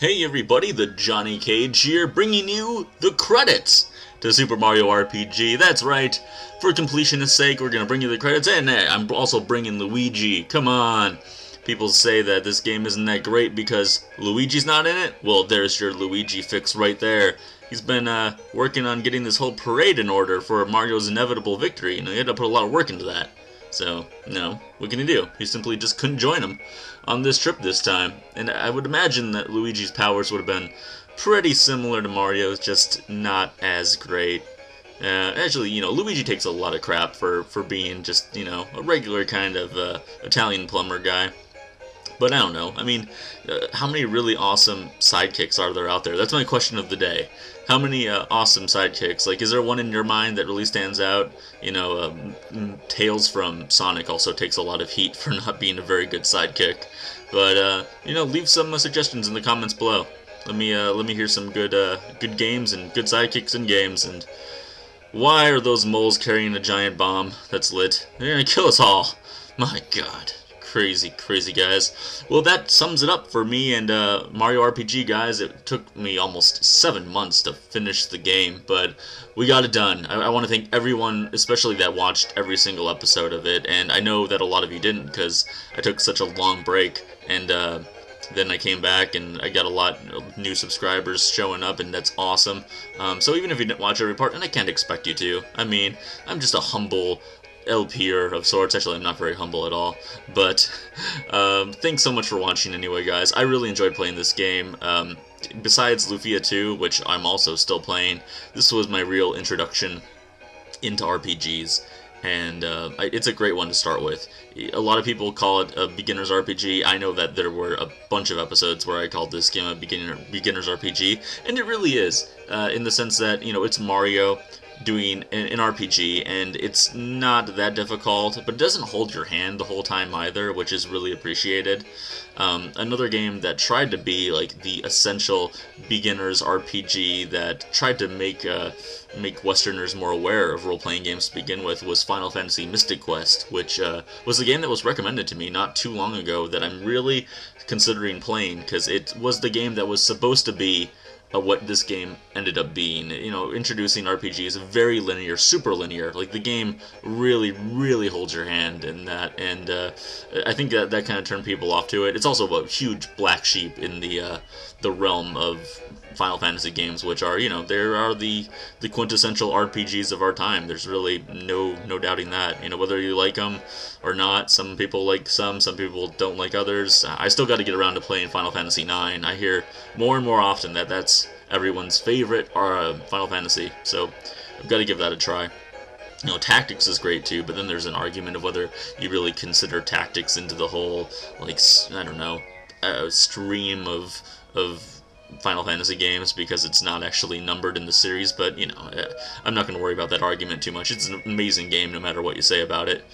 Hey everybody, the Johnny Cage here, bringing you the credits to Super Mario RPG. That's right, for completionist's sake, we're going to bring you the credits, and I'm also bringing Luigi. Come on. People say that this game isn't that great because Luigi's not in it. Well, there's your Luigi fix right there. He's been working on getting this whole parade in order for Mario's inevitable victory. He had to put a lot of work into that. So, what can he do? He simply just couldn't join him on this trip this time. And I would imagine that Luigi's powers would have been pretty similar to Mario's, just not as great. Actually, Luigi takes a lot of crap for being just, a regular kind of Italian plumber guy. But I don't know. I mean, how many really awesome sidekicks are there out there? That's my question of the day. How many awesome sidekicks? Like, is there one in your mind that really stands out? Tails from Sonic also takes a lot of heat for not being a very good sidekick. But leave some suggestions in the comments below. Let me hear some good games and good sidekicks in games. And why are those moles carrying a giant bomb that's lit? They're gonna kill us all. My God. Crazy, crazy guys. Well, that sums it up for me and Mario RPG, guys. It took me almost 7 months to finish the game, but we got it done. I want to thank everyone, especially that watched every single episode of it, and I know that a lot of you didn't because I took such a long break, and then I came back and I got a lot of new subscribers showing up, and that's awesome. So even if you didn't watch every part, and I can't expect you to, I mean, I'm just a humble LPer of sorts. Actually, I'm not very humble at all, but thanks so much for watching anyway, guys. I really enjoyed playing this game. Besides Lufia 2, which I'm also still playing, this was my real introduction into RPGs, and it's a great one to start with. A lot of people call it a beginner's RPG. I know that there were a bunch of episodes where I called this game a beginner's RPG, and it really is, in the sense that, it's Mario doing an RPG, and it's not that difficult, but it doesn't hold your hand the whole time either, which is really appreciated. Another game that tried to be like the essential beginner's RPG that tried to make Westerners more aware of role-playing games to begin with was Final Fantasy Mystic Quest, which was a game that was recommended to me not too long ago that I'm really considering playing, because it was the game that was supposed to be what this game ended up being. Introducing RPGs very linear, super linear. Like, the game really, really holds your hand in that, and I think that kind of turned people off to it. It's also a huge black sheep in the realm of Final Fantasy games, which are, there are the quintessential RPGs of our time. There's really no doubting that. Whether you like them or not, some people like some people don't like others. I still got to get around to playing Final Fantasy IX. I hear more and more often that that's everyone's favorite Final Fantasy, so I've got to give that a try. Tactics is great too, but then there's an argument of whether you really consider tactics into the whole, like, I don't know, stream of Final Fantasy games, because it's not actually numbered in the series, but, I'm not going to worry about that argument too much. It's an amazing game no matter what you say about it.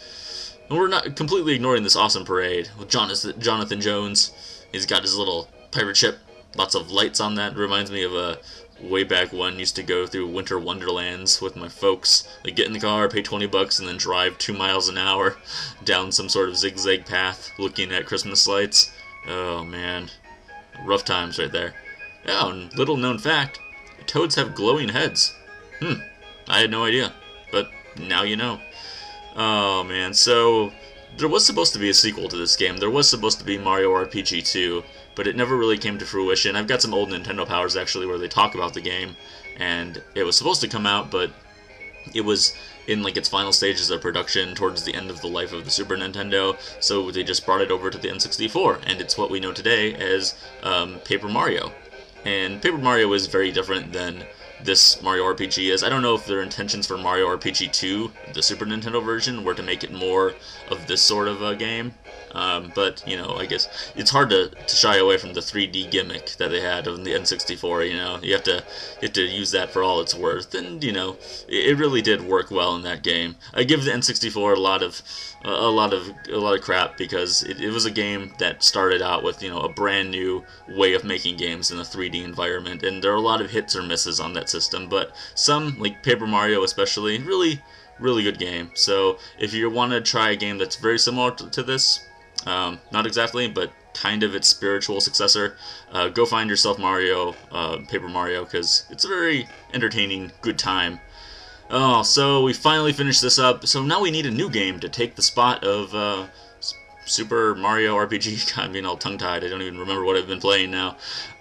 And we're not completely ignoring this awesome parade with Jonathan Jones. He's got his little pirate ship, lots of lights on that. Reminds me of a way back when I used to go through Winter Wonderlands with my folks. Like, get in the car, pay 20 bucks, and then drive 2 miles an hour down some sort of zigzag path looking at Christmas lights. Oh, man. Rough times right there. Oh, and little known fact, toads have glowing heads. I had no idea, but now you know. Oh, man, so there was supposed to be a sequel to this game. There was supposed to be Mario RPG 2, but it never really came to fruition. I've got some old Nintendo Powers, actually, where they talk about the game, and it was supposed to come out, but it was in, like, its final stages of production towards the end of the life of the Super Nintendo, so they just brought it over to the N64, and it's what we know today as Paper Mario. And Paper Mario is very different than this Mario RPG is. I don't know if their intentions for Mario RPG 2, the Super Nintendo version, were to make it more of this sort of a game. But, I guess it's hard to shy away from the 3D gimmick that they had on the N64, You have to use that for all it's worth, and, it really did work well in that game. I give the N64 a lot of crap, because it was a game that started out with, a brand new way of making games in a 3D environment, and there are a lot of hits or misses on that system, but some, like Paper Mario especially, really good game. So if you want to try a game that's very similar to this, Not exactly, but kind of its spiritual successor. Go find yourself Mario, Paper Mario, because it's a very entertaining, good time. Oh, so we finally finished this up, so now we need a new game to take the spot of Super Mario RPG. God, I'm being all tongue-tied, I don't even remember what I've been playing now.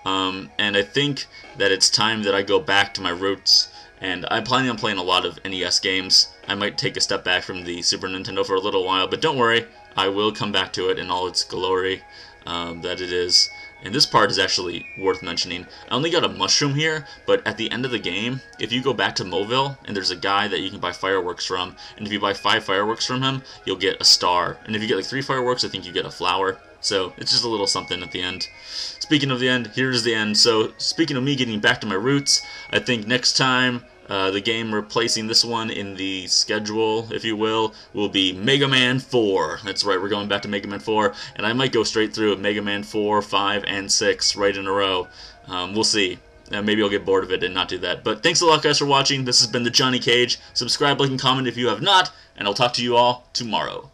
And I think that it's time that I go back to my roots, and I'm planning on playing a lot of NES games. I might take a step back from the Super Nintendo for a little while, but don't worry, I will come back to it in all its glory that it is. And this part is actually worth mentioning. I only got a mushroom here, but at the end of the game, if you go back to Moville, and there's a guy that you can buy fireworks from, and if you buy 5 fireworks from him, you'll get a star. And if you get like 3 fireworks, I think you get a flower. So it's just a little something at the end. Speaking of the end, here's the end. So speaking of me getting back to my roots, I think next time the game replacing this one in the schedule, if you will be Mega Man 4. That's right, we're going back to Mega Man 4, and I might go straight through Mega Man 4, 5, and 6 right in a row. We'll see. Maybe I'll get bored of it and not do that. But thanks a lot, guys, for watching. This has been the Johnny Cage. Subscribe, like, and comment if you have not, and I'll talk to you all tomorrow.